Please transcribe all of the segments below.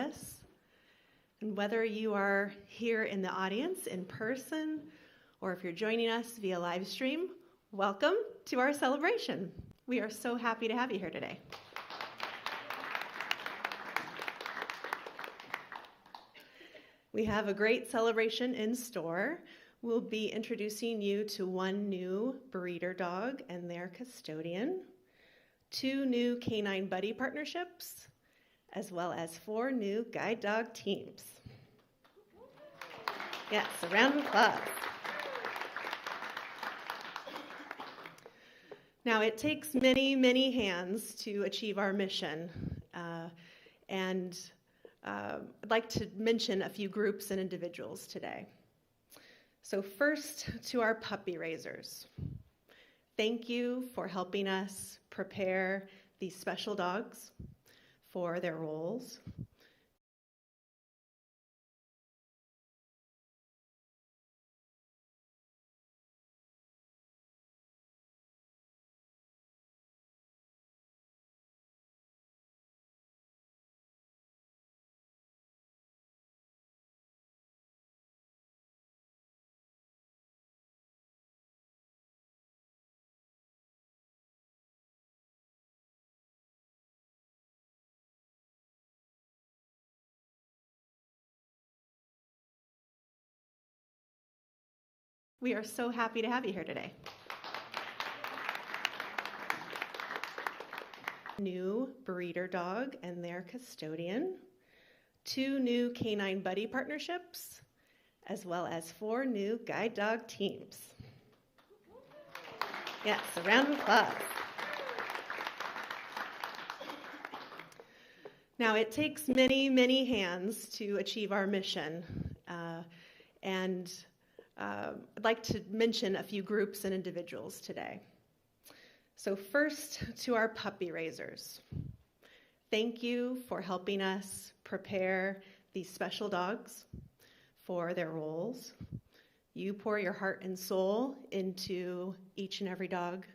us. And whether you are here in the audience in person or if you're joining us via live stream, welcome to our celebration. We are so happy to have you here today. We have a great celebration in store. We'll be introducing you to one new breeder dog and their custodian, 2 new canine buddy partnerships, as well as 4 new guide dog teams. Yes, a round of applause. Now, it takes many, many hands to achieve our mission, and I'd like to mention a few groups and individuals today. So first, to our puppy raisers. Thank you for helping us prepare these special dogs for their roles. We are so happy to have you here today. New breeder dog and their custodian, 2 new canine buddy partnerships, as well as 4 new guide dog teams. Yes, a round of applause. Now, it takes many, many hands to achieve our mission, and I'd like to mention a few groups and individuals today. So first, to our puppy raisers. Thank you for helping us prepare these special dogs for their roles. You pour your heart and soul into each and every dog.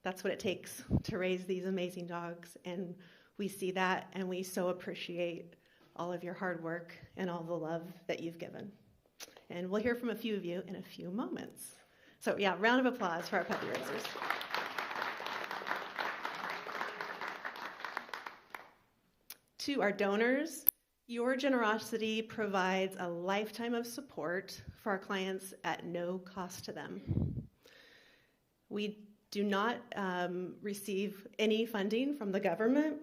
That's what it takes to raise these amazing dogs, and we see that, and we so appreciate all of your hard work and all the love that you've given. And we'll hear from a few of you in a few moments. So yeah, round of applause for our puppy raisers. To our donors, your generosity provides a lifetime of support for our clients at no cost to them. We do not receive any funding from the government,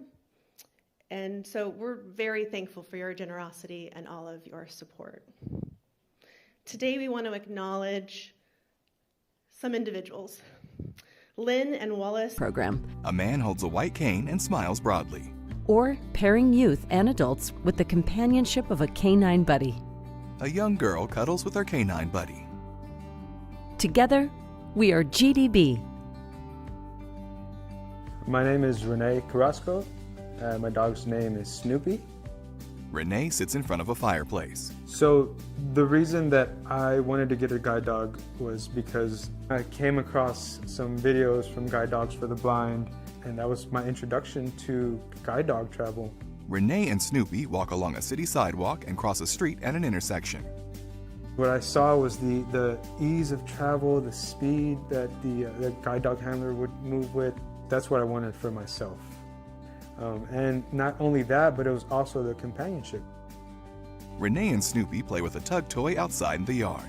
and so we're very thankful for your generosity and all of your support. Today we want to acknowledge some individuals. Lynn and Wallace program. A man holds a white cane and smiles broadly. Or pairing youth and adults with the companionship of a canine buddy. A young girl cuddles with her canine buddy. Together, we are GDB. My name is Renee Carrasco. My dog's name is Snoopy. Renee sits in front of a fireplace. So the reason that I wanted to get a guide dog was because I came across some videos from Guide Dogs for the Blind, and that was my introduction to guide dog travel. Renee and Snoopy walk along a city sidewalk and cross a street at an intersection. What I saw was the ease of travel, the speed that the guide dog handler would move with. That's what I wanted for myself. And not only that, but it was also the companionship. Renee and Snoopy play with a tug toy outside in the yard.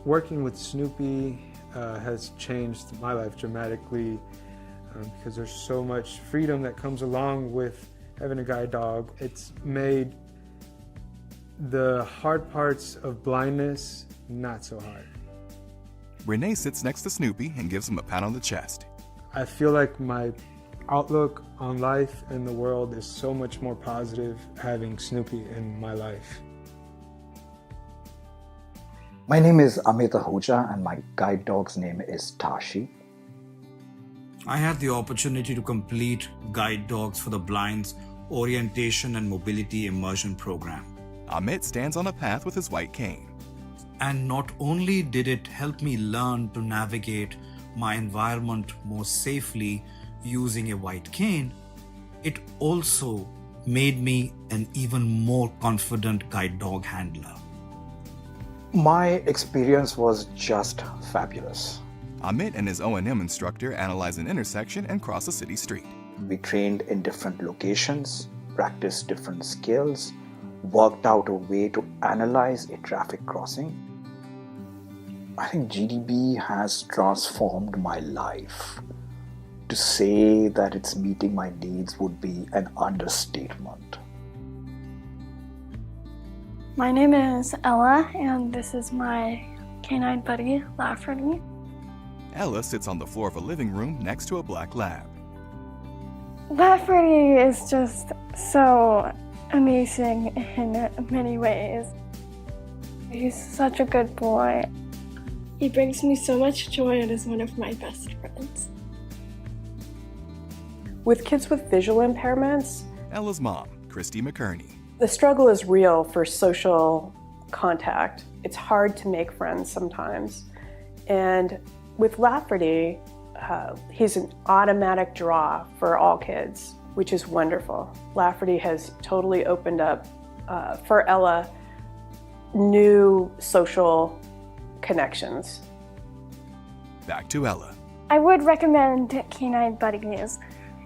Working with Snoopy has changed my life dramatically because there's so much freedom that comes along with having a guide dog. It's made the hard parts of blindness not so hard. Renee sits next to Snoopy and gives him a pat on the chest. I feel like my outlook on life and the world is so much more positive having Snoopy in my life. My name is Amit Ahuja and my guide dog's name is Tashi. I had the opportunity to complete Guide Dogs for the Blind's Orientation and Mobility Immersion Program. Amit stands on a path with his white cane. And not only did it help me learn to navigate my environment more safely using a white cane, it also made me an even more confident guide dog handler. My experience was just fabulous. Amit and his O&M instructor analyze an intersection and cross a city street. We trained in different locations, practiced different skills, worked out a way to analyze a traffic crossing. I think GDB has transformed my life. To say that it's meeting my needs would be an understatement. My name is Ella, and this is my canine buddy, Lafferty. Ella sits on the floor of a living room next to a black lab. Lafferty is just so amazing in many ways. He's such a good boy. He brings me so much joy and is one of my best friends. With kids with visual impairments, Ella's mom, Christy McKerney. the struggle is real for social contact. It's hard to make friends sometimes. And with Lafferty, he's an automatic draw for all kids, which is wonderful. Lafferty has totally opened up, for Ella, new social connections. Back to Ella. I would recommend canine buddies.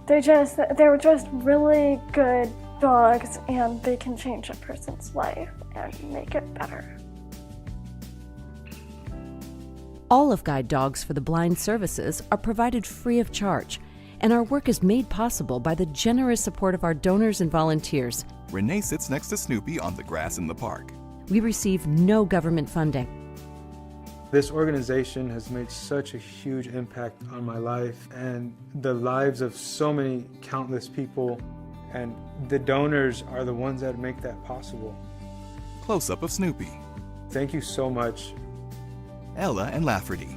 They're just really good dogs, and they can change a person's life and make it better. All of Guide Dogs for the Blind services are provided free of charge, and our work is made possible by the generous support of our donors and volunteers. Renee sits next to Snoopy on the grass in the park. We receive no government funding. This organization has made such a huge impact on my life and the lives of so many countless people, and the donors are the ones that make that possible. Close-up of Snoopy. Thank you so much. Ella and Lafferty.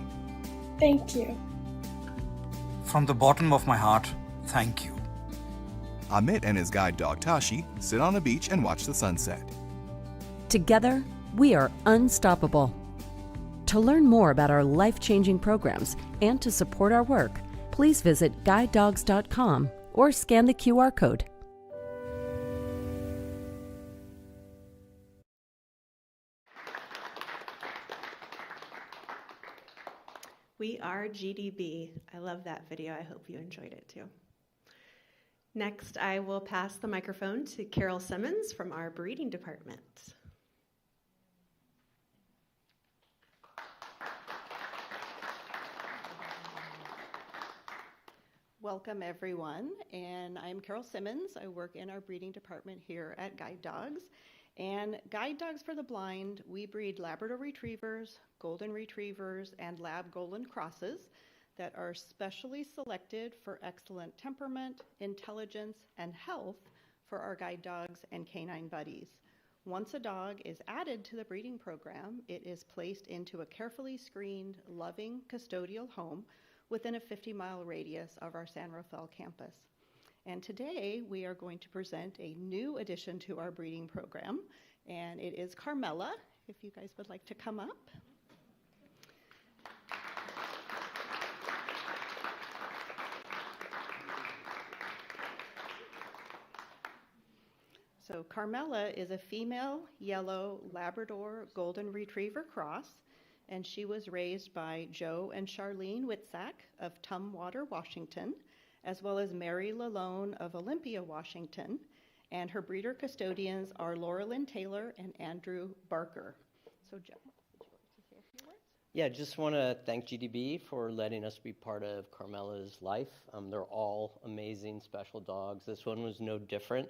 Thank you. From the bottom of my heart, thank you. Amit and his guide dog Tashi sit on a beach and watch the sunset. Together, we are unstoppable. To learn more about our life-changing programs and to support our work, please visit guidedogs.com or scan the QR code. We are GDB. I love that video. I hope you enjoyed it too. Next, I will pass the microphone to Carol Simmons from our breeding department. Welcome everyone, and I'm Carol Simmons. I work in our breeding department here at Guide Dogs. And Guide Dogs for the Blind, we breed Labrador Retrievers, Golden Retrievers, and Lab Golden Crosses that are specially selected for excellent temperament, intelligence, and health for our guide dogs and canine buddies. Once a dog is added to the breeding program, it is placed into a carefully screened, loving custodial home within a 50-mile radius of our San Rafael campus. And today we are going to present a new addition to our breeding program, and it is Carmela, if you guys would like to come up. So Carmela is a female yellow Labrador Golden Retriever cross, and she was raised by Joe and Charlene Witzak of Tumwater, Washington, as well as Mary Lalone of Olympia, Washington, and her breeder custodians are Laura Lynn Taylor and Andrew Barker. So Joe, would you like to say a few words? Yeah, just want to thank GDB for letting us be part of Carmela's life. They're all amazing, special dogs. This one was no different.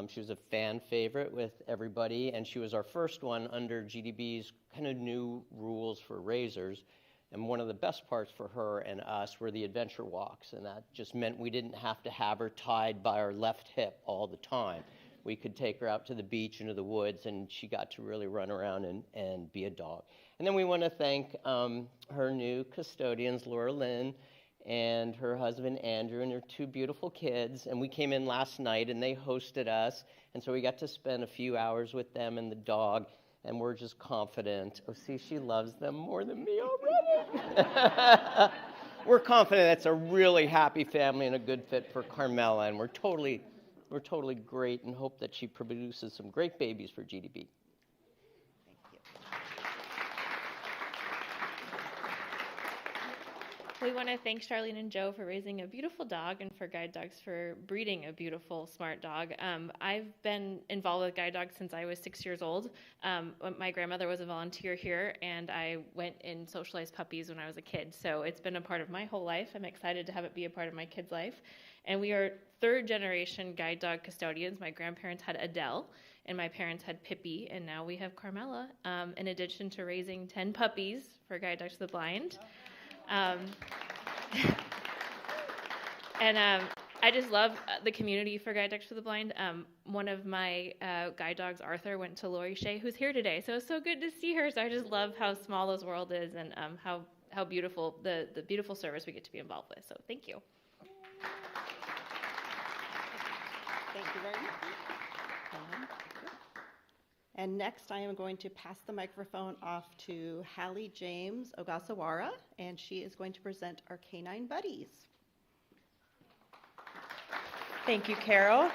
She was a fan favorite with everybody, and she was our first one under GDB's kind of new rules for raisers. And one of the best parts for her and us were the adventure walks, and that just meant we didn't have to have her tied by our left hip all the time. We could take her out to the beach, into the woods, and she got to really run around and be a dog. And then we want to thank her new custodians, Laura Lynn, and her husband Andrew, and their two beautiful kids. And we came in last night and they hosted us, and so we got to spend a few hours with them and the dog, and we're just confident. Oh, see, she loves them more than me already. We're confident that's a really happy family and a good fit for Carmela, and we're totally We're totally great and hope that she produces some great babies for GDB. We want to thank Charlene and Joe for raising a beautiful dog and for Guide Dogs for breeding a beautiful, smart dog. I've been involved with Guide Dogs since I was 6 years old. My grandmother was a volunteer here, and I went and socialized puppies when I was a kid. So it's been a part of my whole life. I'm excited to have it be a part of my kid's life. And we are third-generation Guide Dog custodians. My grandparents had Adele, and my parents had Pippi, and now we have Carmela, in addition to raising 10 puppies for Guide Dogs for the Blind. And I just love the community for Guide Dogs for the Blind. One of my guide dogs, Arthur, went to Lori Shea, who's here today. So it's so good to see her. So I just love how small this world is and how beautiful the beautiful service we get to be involved with. So thank you. Thank you very much. And next, I am going to pass the microphone off to Hallie James Ogasawara, and she is going to present our Canine Buddies. Thank you, Carol.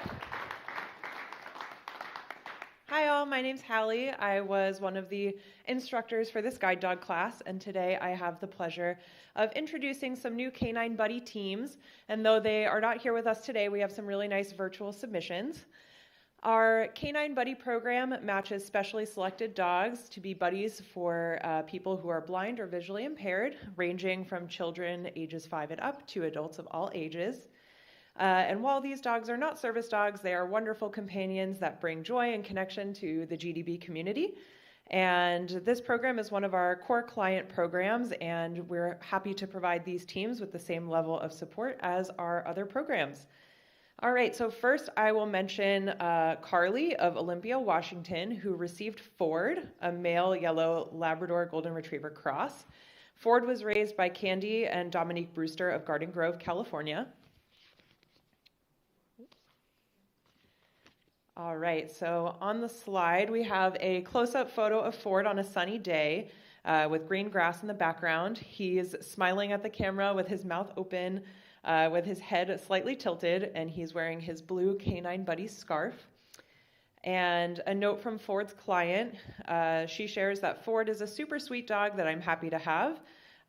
Hi all, my name's Hallie. I was one of the instructors for this guide dog class, and today I have the pleasure of introducing some new Canine Buddy teams. And though they are not here with us today, we have some really nice virtual submissions. Our Canine Buddy program matches specially selected dogs to be buddies for people who are blind or visually impaired, ranging from children ages 5 and up to adults of all ages. And while these dogs are not service dogs, they are wonderful companions that bring joy and connection to the GDB community. And this program is one of our core client programs, and we're happy to provide these teams with the same level of support as our other programs. All right, so first I will mention Carly of Olympia, Washington, who received Ford, a male yellow Labrador Golden Retriever cross. Ford was raised by Candy and Dominique Brewster of Garden Grove, California. All right, so on the slide we have a close-up photo of Ford on a sunny day with green grass in the background. He's smiling at the camera with his mouth open, with his head slightly tilted, and he's wearing his blue Canine Buddy scarf. And a note from Ford's client, she shares that Ford is a super sweet dog that I'm happy to have.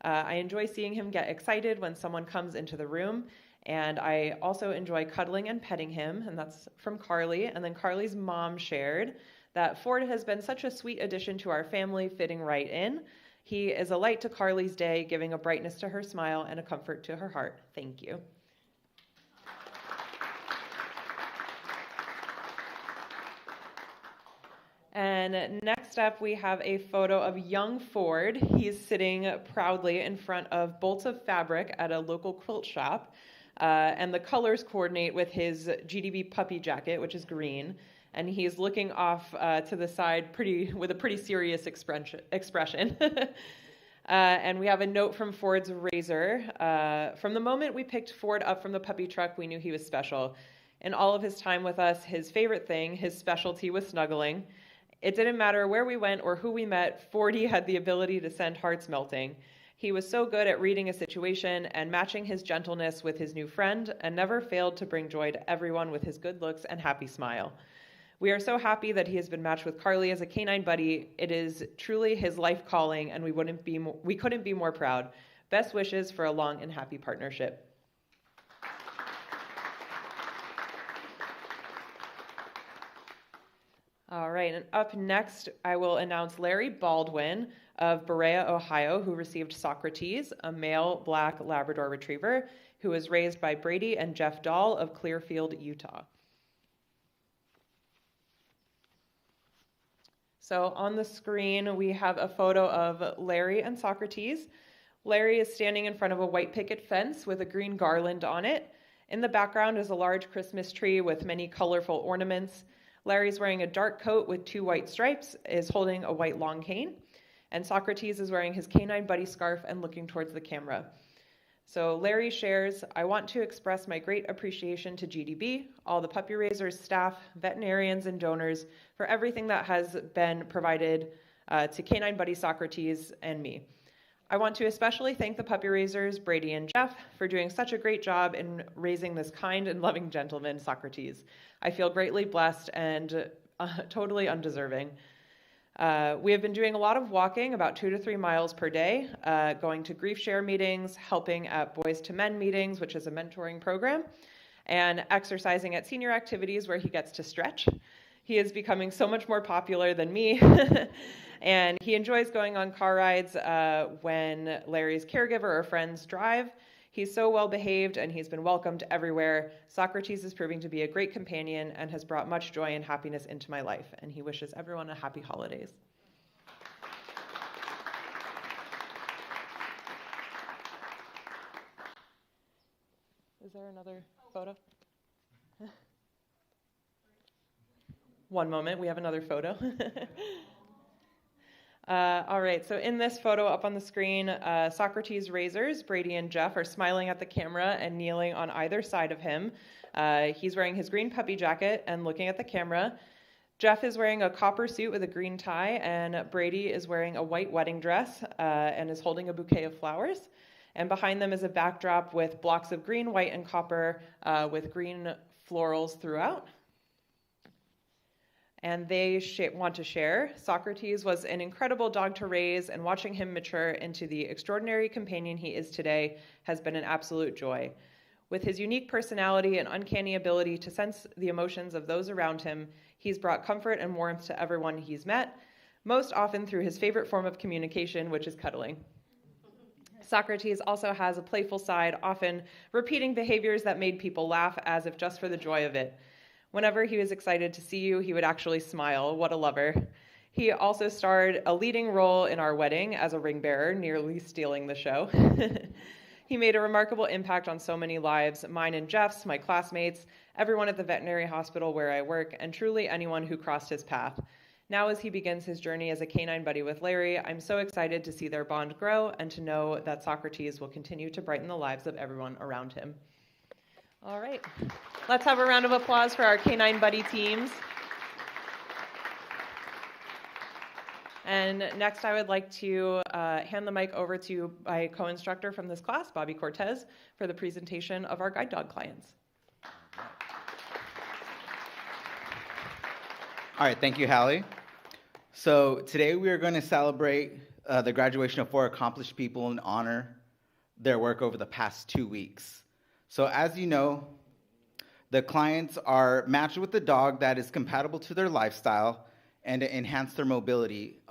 I enjoy seeing him get excited when someone comes into the room, and I also enjoy cuddling and petting him, and that's from Carly. And then Carly's mom shared that Ford has been such a sweet addition to our family, fitting right in. He is a light to Carly's day, giving a brightness to her smile and a comfort to her heart. Thank you. And next up, we have a photo of young Ford. He's sitting proudly in front of bolts of fabric at a local quilt shop. And the colors coordinate with his GDB puppy jacket, which is green. And he's looking off to the side with a pretty serious expression. And we have a note from Ford's razor. From the moment we picked Ford up from the puppy truck, we knew he was special. In all of his time with us, his favorite thing, his specialty, was snuggling. It didn't matter where we went or who we met, Fordy had the ability to send hearts melting. He was so good at reading a situation and matching his gentleness with his new friend, and never failed to bring joy to everyone with his good looks and happy smile. We are so happy that he has been matched with Carly as a canine buddy. It is truly his life calling, and we couldn't be more proud. Best wishes for a long and happy partnership. All right, and up next, I will announce Larry Baldwin of Berea, Ohio, who received Socrates, a male black Labrador Retriever, who was raised by Brady and Jeff Dahl of Clearfield, Utah. So on the screen, we have a photo of Larry and Socrates. Larry is standing in front of a white picket fence with a green garland on it. In the background is a large Christmas tree with many colorful ornaments. Larry's wearing a dark coat with 2 white stripes, is holding a white long cane, and Socrates is wearing his canine buddy scarf and looking towards the camera. So Larry shares, I want to express my great appreciation to GDB, all the puppy raisers, staff, veterinarians, and donors for everything that has been provided to Canine Buddy Socrates and me. I want to especially thank the puppy raisers, Brady and Jeff, for doing such a great job in raising this kind and loving gentleman, Socrates. I feel greatly blessed and totally undeserving. We have been doing a lot of walking, about 2 to 3 miles per day, going to grief share meetings, helping at Boys to Men meetings, which is a mentoring program, and exercising at senior activities where he gets to stretch. He is becoming so much more popular than me, and he enjoys going on car rides when Larry's caregiver or friends drive. He's so well behaved and he's been welcomed everywhere. Socrates is proving to be a great companion and has brought much joy and happiness into my life, and he wishes everyone a happy holidays. Is there another photo? One moment, we have another photo. All right, so in this photo up on the screen, Socrates raisers, Brady and Jeff, are smiling at the camera and kneeling on either side of him. He's wearing his green puppy jacket and looking at the camera. Jeff is wearing a copper suit with a green tie, and Brady is wearing a white wedding dress and is holding a bouquet of flowers. And behind them is a backdrop with blocks of green, white, and copper with green florals throughout. And they want to share. Socrates was an incredible dog to raise, and watching him mature into the extraordinary companion he is today has been an absolute joy. With his unique personality and uncanny ability to sense the emotions of those around him, he's brought comfort and warmth to everyone he's met, most often through his favorite form of communication, which is cuddling. Socrates also has a playful side, often repeating behaviors that made people laugh as if just for the joy of it. Whenever he was excited to see you, he would actually smile. What a lover. He also starred a leading role in our wedding as a ring bearer, nearly stealing the show. He made a remarkable impact on so many lives, mine and Jeff's, my classmates, everyone at the veterinary hospital where I work, and truly anyone who crossed his path. Now as he begins his journey as a canine buddy with Larry, I'm so excited to see their bond grow and to know that Socrates will continue to brighten the lives of everyone around him. All right, let's have a round of applause for our canine buddy teams. And next I would like to hand the mic over to my co-instructor from this class, Bobby Cortez, for the presentation of our guide dog clients. All right, thank you, Hallie. So today we are going to celebrate the graduation of 4 accomplished people and honor their work over the past 2 weeks. So as you know, the clients are matched with a dog that is compatible to their lifestyle and to enhance their mobility.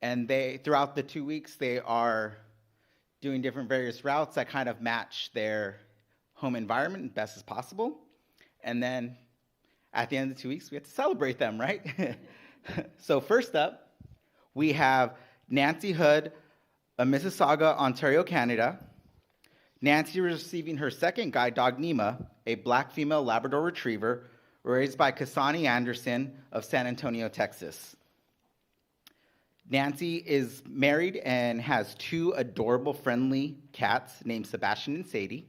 And they, throughout the 2 weeks, they are doing different various routes that kind of match their home environment best as possible. And then at the end of the 2 weeks, we have to celebrate them, right? So first up, we have Nancy Hood of Mississauga, Ontario, Canada. Nancy is receiving her second guide dog, Nima, a black female Labrador Retriever raised by Kasani Anderson of San Antonio, Texas. Nancy is married and has 2 adorable, friendly cats named Sebastian and Sadie.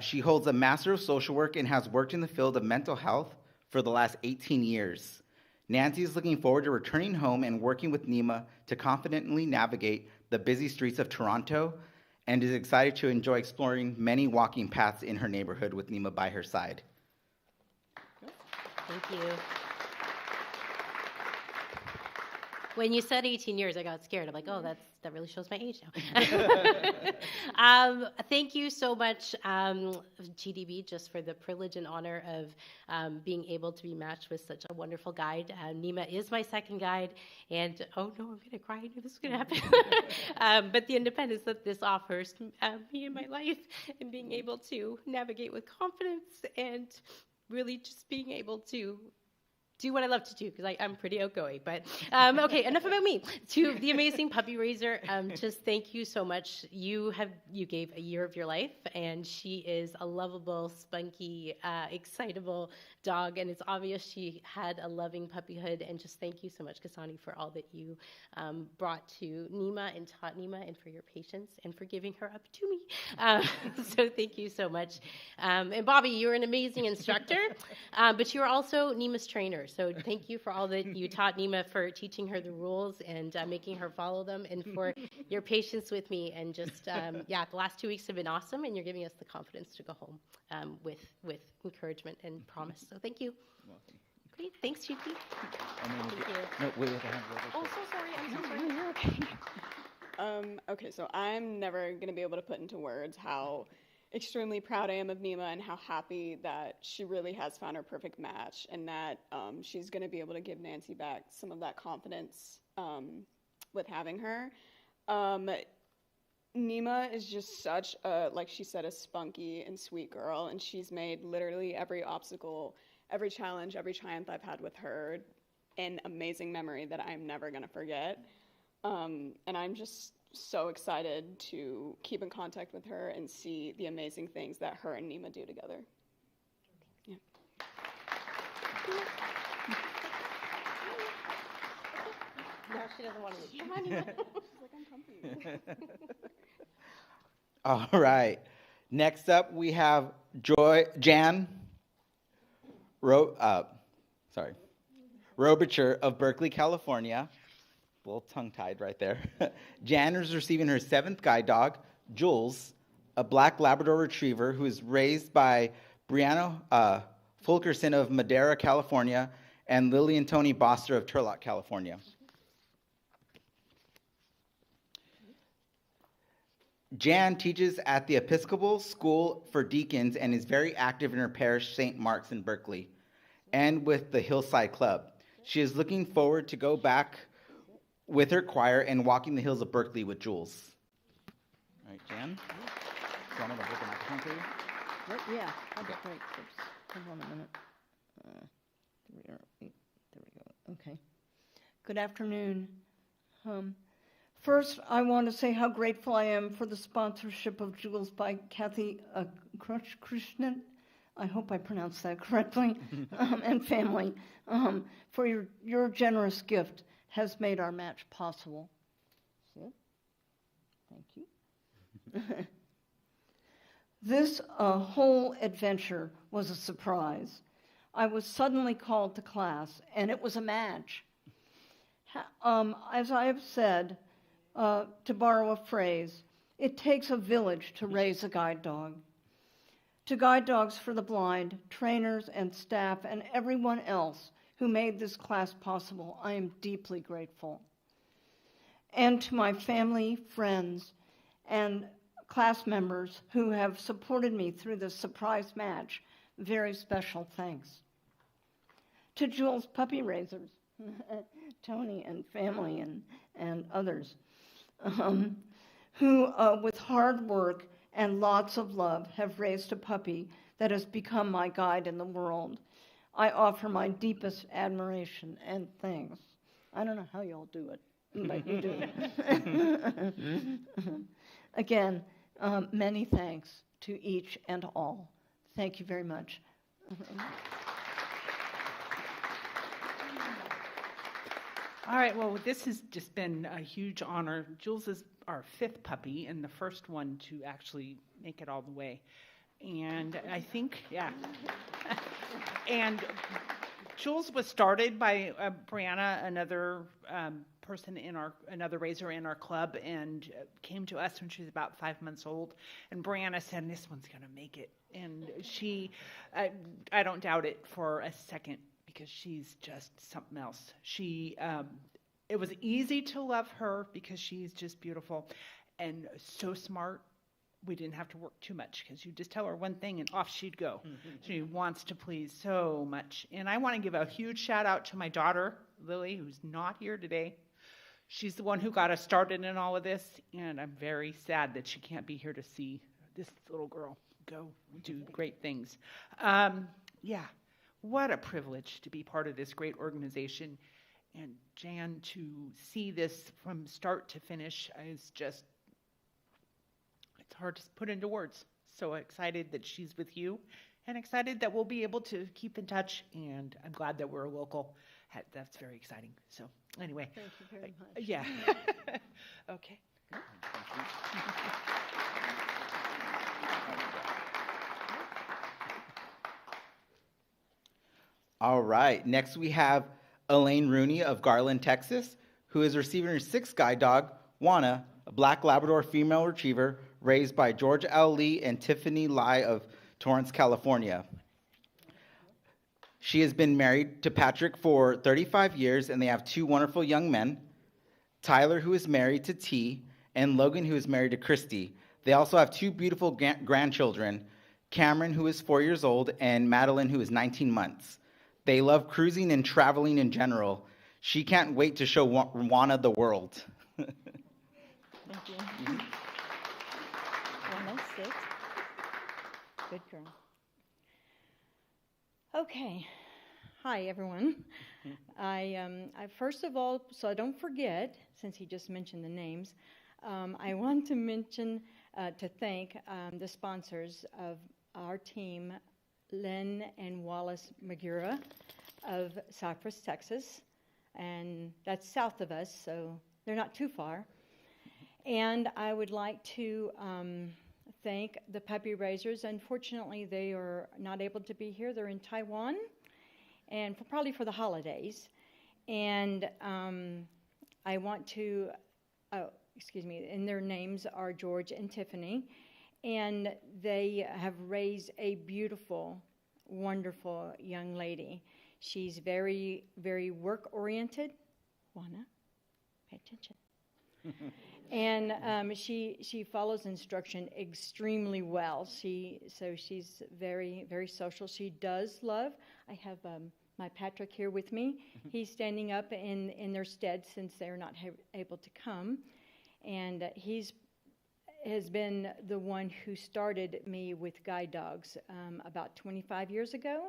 She holds a Master of Social Work and has worked in the field of mental health for the last 18 years. Nancy is looking forward to returning home and working with Nima to confidently navigate the busy streets of Toronto, and is excited to enjoy exploring many walking paths in her neighborhood with Nima by her side. Thank you. When you said 18 years, I got scared. I'm like, oh, that really shows my age now. Thank you so much, GDB, just for the privilege and honor of being able to be matched with such a wonderful guide. Nima is my second guide, and oh no, I'm going to cry. I knew this was going to happen. But the independence that this offers me in my life, and being able to navigate with confidence, and really just being able to do what I love to do, because I'm pretty outgoing. But okay, enough about me. To the amazing puppy raiser, just thank you so much. You gave a year of your life, and she is a lovable, spunky, excitable dog, and it's obvious she had a loving puppyhood. And just thank you so much, Kasani, for all that you brought to Nima and taught Nima, and for your patience and for giving her up to me. So thank you so much. And Bobby, you're an amazing instructor, but you're also Nima's trainer. her. So thank you for all that you taught Nima, for teaching her the rules and making her follow them, and for your patience with me. And just, the last 2 weeks have been awesome, and you're giving us the confidence to go home with encouragement and promise. So thank you. Great. Thanks, Judy. Thank you. No, wait, oh, so sorry. I'm so sorry. You're okay. Okay, so I'm never going to be able to put into words how extremely proud I am of Nima and how happy that she really has found her perfect match, and that she's going to be able to give Nancy back some of that confidence with having her. Nima is just such a, like she said, a spunky and sweet girl, and she's made literally every obstacle, every challenge, every triumph I've had with her an amazing memory that I'm never going to forget. And I'm just so excited to keep in contact with her and see the amazing things that her and Nima do together. Yeah. No, she doesn't want to leave. Come on, Nima. She's like, I'm comfy. All right. Next up, we have Jan Robicher of Berkeley, California. A little tongue-tied right there. Jan is receiving her 7th guide dog, Jules, a black Labrador Retriever who is raised by Brianna Fulkerson of Madera, California, and Lily and Tony Boster of Turlock, California. Jan teaches at the Episcopal School for Deacons and is very active in her parish, St. Mark's in Berkeley, and with the Hillside Club. She is looking forward to go back with her choir and walking the hills of Berkeley with Jules. All right, Jan. Do you want me to hold the microphone for you? Yeah. Okay, great. Hold on a minute. There we go. Okay. Good afternoon. First, I want to say how grateful I am for the sponsorship of Jules by Kathy Krishnan. I hope I pronounced that correctly, and family, for your generous gift has made our match possible. See it? Thank you. This whole adventure was a surprise. I was suddenly called to class, and it was a match. As I have said, to borrow a phrase, it takes a village to raise a guide dog. To Guide Dogs for the Blind, trainers and staff, and everyone else who made this class possible, I am deeply grateful. And to my family, friends, and class members who have supported me through this surprise match, very special thanks. To Jules' puppy raisers, Tony and family and others, who with hard work and lots of love have raised a puppy that has become my guide in the world. I offer my deepest admiration and thanks. I don't know how y'all do it, but you do. Again, many thanks to each and all. Thank you very much. All right, well, this has just been a huge honor. Jules is our 5th puppy and the first one to actually make it all the way. And I think, yeah. And Jules was started by Brianna, another person another raiser in our club, and came to us when she was about 5 months old. And Brianna said, this one's going to make it. And she, I don't doubt it for a second, because she's just something else. It was easy to love her because she's just beautiful and so smart. We didn't have to work too much because you just tell her one thing and off she'd go. She wants to please so much. And I want to give a huge shout out to my daughter, Lily, who's not here today. She's the one who got us started in all of this, and I'm very sad that she can't be here to see this little girl go do great things. What a privilege to be part of this great organization. And Jan, to see this from start to finish is just, it's hard to put into words. So excited that she's with you, and excited that we'll be able to keep in touch. And I'm glad that we're local. That's very exciting. So anyway. Thank you very much. Yeah. Okay. All right. Next, we have Elaine Rooney of Garland, Texas, who is receiving her 6th guide dog, Juana, a black Labrador female retriever raised by George L. Lee and Tiffany Lai of Torrance, California. She has been married to Patrick for 35 years, and they have 2 wonderful young men, Tyler, who is married to T, and Logan, who is married to Christy. They also have 2 beautiful grandchildren, Cameron, who is 4 years old, and Madeline, who is 19 months. They love cruising and traveling in general. She can't wait to show Juana the world. Thank you. Juana, 6. Good girl. Okay. Hi, everyone. I first of all, so I don't forget, since he just mentioned the names, I want to mention, to thank the sponsors of our team, Len and Wallace Magura of Cypress, Texas, and that's south of us, so they're not too far. And I would like to thank the puppy raisers. Unfortunately, they are not able to be here. They're in Taiwan, and probably for the holidays. And I want to, and their names are George and Tiffany, and they have raised a beautiful, wonderful young lady. She's very, very work-oriented. Juana, pay attention. And she follows instruction extremely well. So she's very, very social. She does love. I have my Patrick here with me. He's standing up in their stead since they're not able to come. And has been the one who started me with guide dogs about 25 years ago.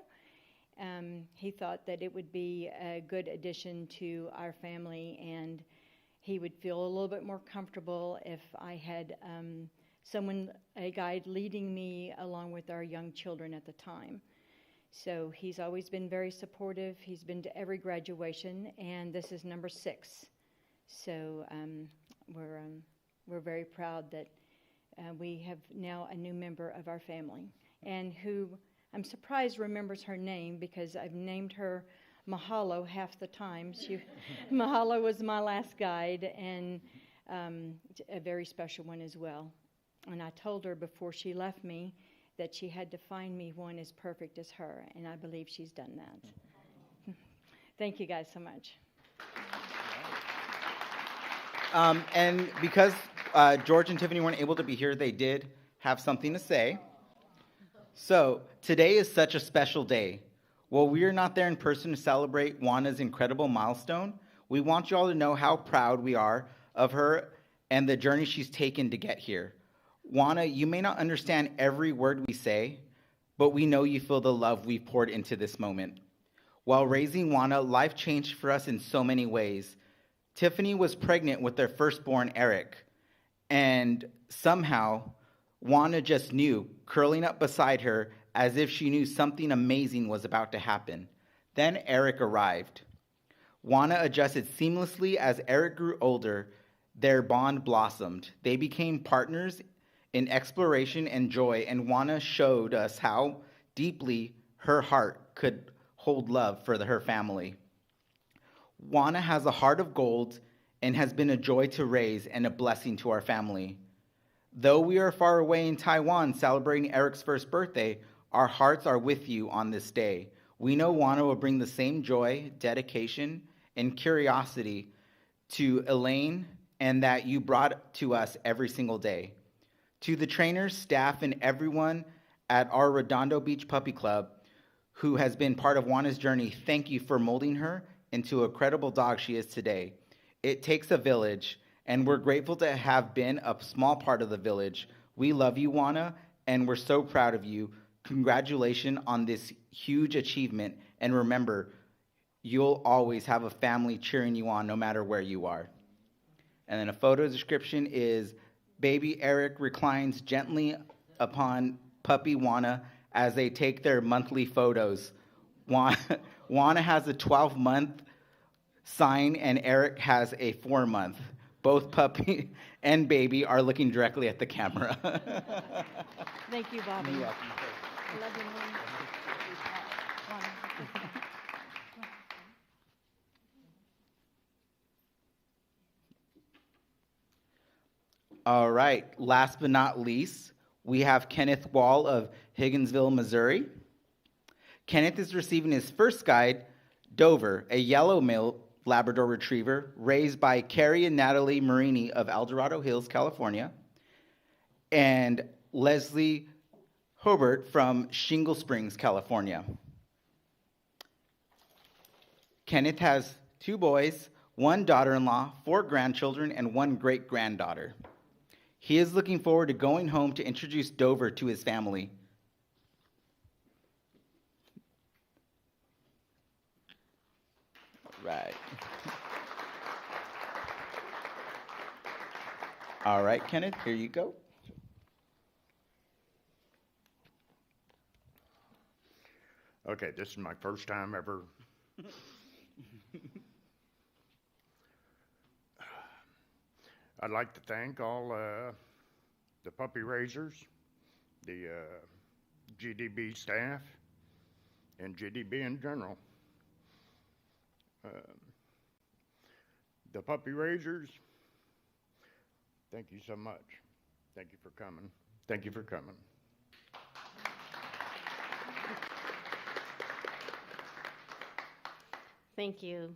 He thought that it would be a good addition to our family, and he would feel a little bit more comfortable if I had a guide leading me along with our young children at the time. So he's always been very supportive. He's been to every graduation, and this is number 6. So we're very proud that we have now a new member of our family, and who I'm surprised remembers her name, because I've named her Mahalo half the time. Mahalo was my last guide, and a very special one as well. And I told her before she left me that she had to find me one as perfect as her, and I believe she's done that. Thank you guys so much. And because George and Tiffany weren't able to be here, they did have something to say. So today is such a special day. While we are not there in person to celebrate Juana's incredible milestone, we want you all to know how proud we are of her and the journey she's taken to get here. Juana, you may not understand every word we say, but we know you feel the love we've poured into this moment. While raising Juana, life changed for us in so many ways. Tiffany was pregnant with their firstborn, Eric, and somehow Juana just knew, curling up beside her as if she knew something amazing was about to happen. Then Eric arrived. Juana adjusted seamlessly. As Eric grew older, their bond blossomed. They became partners in exploration and joy, and Juana showed us how deeply her heart could hold love for her family. Juana has a heart of gold and has been a joy to raise and a blessing to our family. Though we are far away in Taiwan celebrating Eric's first birthday, our hearts are with you on this day. We know Juana will bring the same joy, dedication, and curiosity to Elaine and that you brought to us every single day. To the trainers, staff, and everyone at our Redondo Beach Puppy Club who has been part of Juana's journey, thank you for molding her into a credible dog she is today. It takes a village, and we're grateful to have been a small part of the village. We love you, Juana, and we're so proud of you. Congratulations on this huge achievement, and remember, you'll always have a family cheering you on no matter where you are. And then a photo description is, baby Eric reclines gently upon puppy Juana as they take their monthly photos. Juana has a 12-month sign, and Eric has a 4-month. Both puppy and baby are looking directly at the camera. Thank you, Bobby. You're welcome. I love you, Mom. All right, last but not least, we have Kenneth Wall of Higginsville, Missouri. Kenneth is receiving his first guide, Dover, a yellow male Labrador Retriever raised by Carrie and Natalie Marini of El Dorado Hills, California, and Leslie Hobart from Shingle Springs, California. Kenneth has 2 boys, 1 daughter-in-law, 4 grandchildren, and 1 great-granddaughter. He is looking forward to going home to introduce Dover to his family. Right. All right, Kenneth, here you go. Okay, this is my first time ever. I'd like to thank all the puppy raisers, the GDB staff, and GDB in general. The puppy raisers, thank you so much. Thank you for coming. Thank you for coming. Thank you.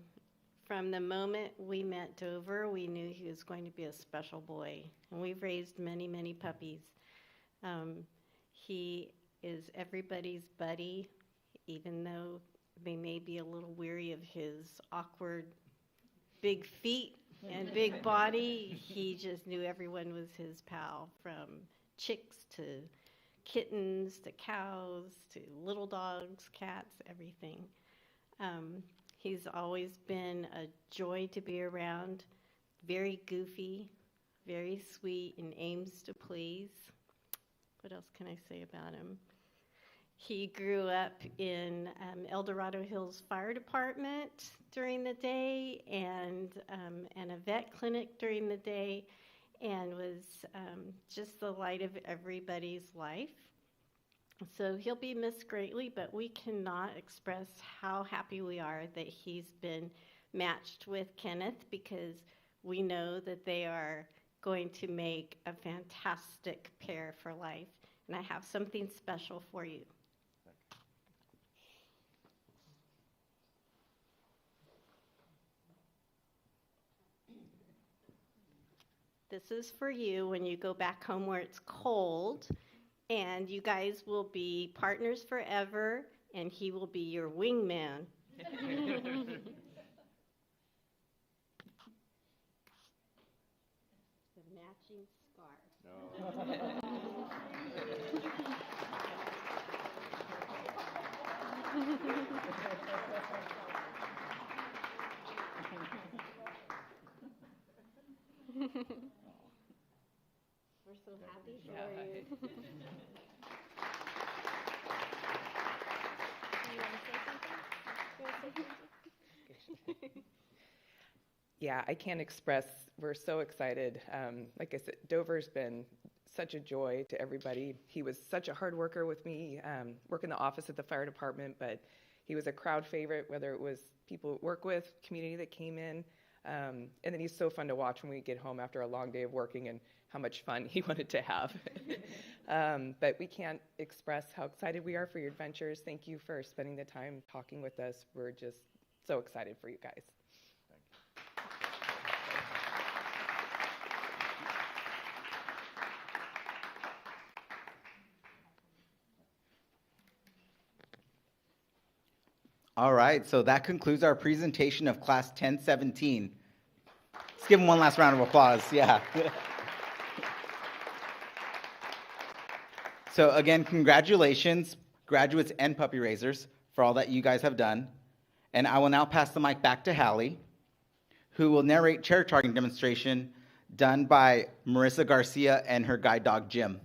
From the moment we met Dover, we knew he was going to be a special boy. And we've raised many, many puppies. He is everybody's buddy, even though they may be a little weary of his awkward big feet and big body. He just knew everyone was his pal, from chicks to kittens to cows to little dogs, cats, everything. He's always been a joy to be around, very goofy, very sweet, and aims to please. What else can I say about him? He grew up in El Dorado Hills Fire Department during the day and a vet clinic during the day, and was just the light of everybody's life. So he'll be missed greatly, but we cannot express how happy we are that he's been matched with Kenneth, because we know that they are going to make a fantastic pair for life. And I have something special for you. This is for you when you go back home where it's cold, and you guys will be partners forever, and he will be your wingman. The matching scarf. We're so happy for you. You want to say something? Yeah, I can't express, we're so excited. Like I said, Dover's been such a joy to everybody. He was such a hard worker with me, work in the office at the fire department, but he was a crowd favorite, whether it was people at work with, community that came in. And then he's so fun to watch when we get home after a long day of working and how much fun he wanted to have. But we can't express how excited we are for your adventures. Thank you for spending the time talking with us. We're just so excited for you guys. All right, so that concludes our presentation of Class 1017. Let's give them one last round of applause. Yeah. So again, congratulations, graduates and puppy raisers, for all that you guys have done. And I will now pass the mic back to Hallie, who will narrate chair charging demonstration done by Marissa Garcia and her guide dog, Jim.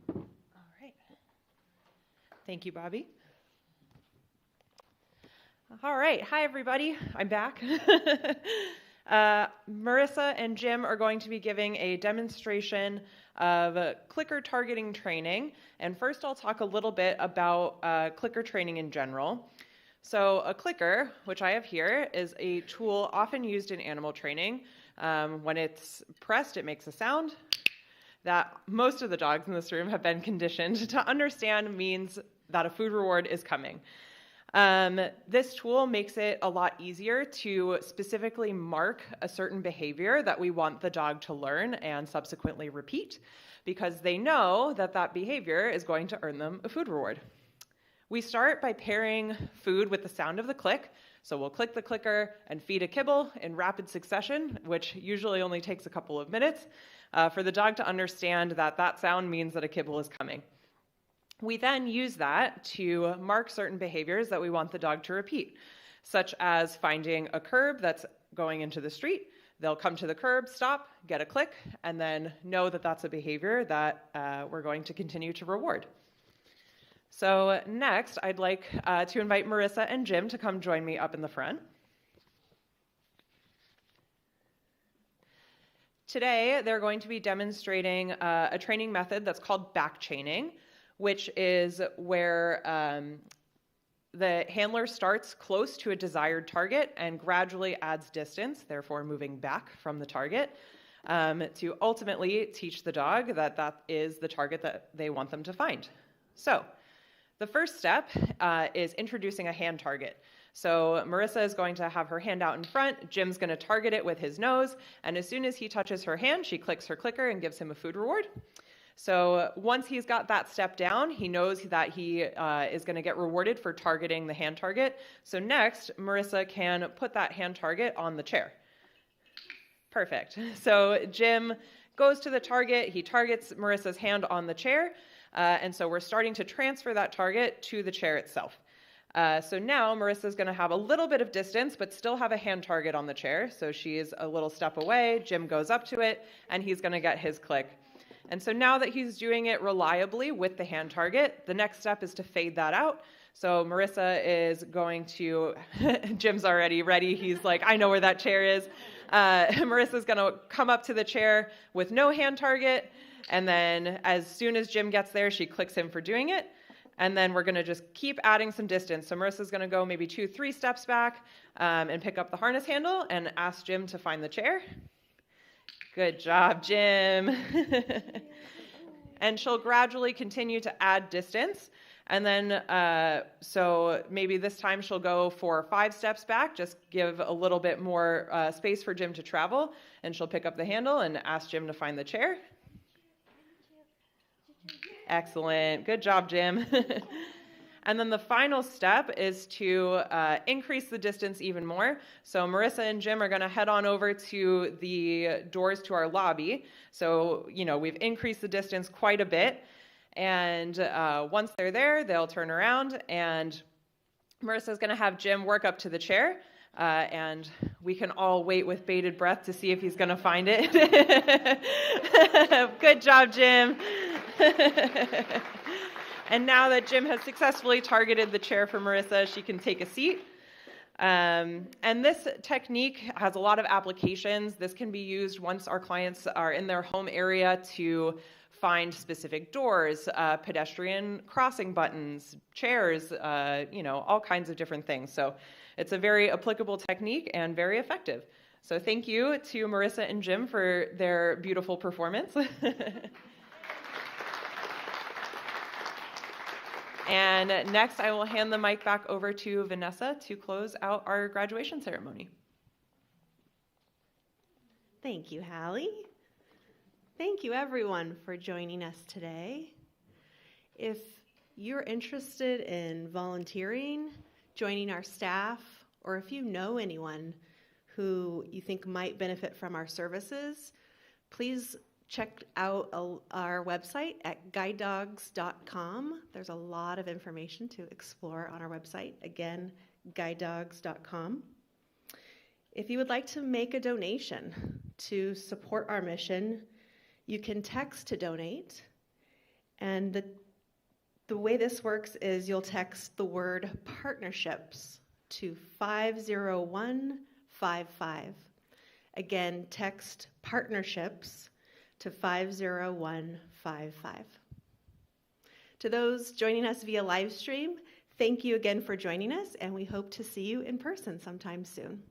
All right. Thank you, Bobby. All right. Hi, everybody. I'm back. Marissa and Jim are going to be giving a demonstration of clicker targeting training. And first, I'll talk a little bit about clicker training in general. So a clicker, which I have here, is a tool often used in animal training When it's pressed, it makes a sound that most of the dogs in this room have been conditioned to understand means that a food reward is coming. This tool makes it a lot easier to specifically mark a certain behavior that we want the dog to learn and subsequently repeat, because they know that that behavior is going to earn them a food reward. We start by pairing food with the sound of the click. So we'll click the clicker and feed a kibble in rapid succession, which usually only takes a couple of minutes, for the dog to understand that that sound means that a kibble is coming. We then use that to mark certain behaviors that we want the dog to repeat, such as finding a curb that's going into the street. They'll come to the curb, stop, get a click, and then know that that's a behavior that we're going to continue to reward. So next, I'd like to invite Marissa and Jim to come join me up in the front. Today, they're going to be demonstrating a training method that's called back chaining, which is where the handler starts close to a desired target and gradually adds distance, therefore moving back from the target, to ultimately teach the dog that that is the target that they want them to find. So the first step is introducing a hand target. So Marissa is going to have her hand out in front, Jim's going to target it with his nose, and as soon as he touches her hand, she clicks her clicker and gives him a food reward. So once he's got that step down, he knows that he is going to get rewarded for targeting the hand target. So next, Marissa can put that hand target on the chair. Perfect. So Jim goes to the target, he targets Marissa's hand on the chair, and so we're starting to transfer that target to the chair itself. So now Marissa's going to have a little bit of distance, but still have a hand target on the chair. So she's a little step away, Jim goes up to it, and he's going to get his click. And so now that he's doing it reliably with the hand target, the next step is to fade that out. So Marissa is going to, Jim's already ready. He's like, I know where that chair is. Marissa's going to come up to the chair with no hand target. And then as soon as Jim gets there, she clicks him for doing it. And then we're going to just keep adding some distance. So Marissa's going to go maybe 2-3 steps back and pick up the harness handle and ask Jim to find the chair. Good job, Jim. And she'll gradually continue to add distance. And then, so maybe this time she'll go for 5 steps back, just give a little bit more space for Jim to travel. And she'll pick up the handle and ask Jim to find the chair. Excellent. Good job, Jim. And then the final step is to increase the distance even more. So Marissa and Jim are going to head on over to the doors to our lobby. So, we've increased the distance quite a bit. And once they're there, they'll turn around and Marissa's going to have Jim work up to the chair. And we can all wait with bated breath to see if he's going to find it. Good job, Jim. And now that Jim has successfully targeted the chair for Marissa, she can take a seat. And this technique has a lot of applications. This can be used once our clients are in their home area to find specific doors, pedestrian crossing buttons, chairs, all kinds of different things. So it's a very applicable technique and very effective. So thank you to Marissa and Jim for their beautiful performance. And next, I will hand the mic back over to Vanessa to close out our graduation ceremony. Thank you, Hallie. Thank you, everyone, for joining us today. If you're interested in volunteering, joining our staff, or if you know anyone who you think might benefit from our services, please check out our website at guidedogs.com. There's a lot of information to explore on our website. Again, guidedogs.com. If you would like to make a donation to support our mission, you can text to donate. And the way this works is you'll text the word partnerships to 50155. Again, text partnerships to 50155. To those joining us via live stream, thank you again for joining us, and we hope to see you in person sometime soon.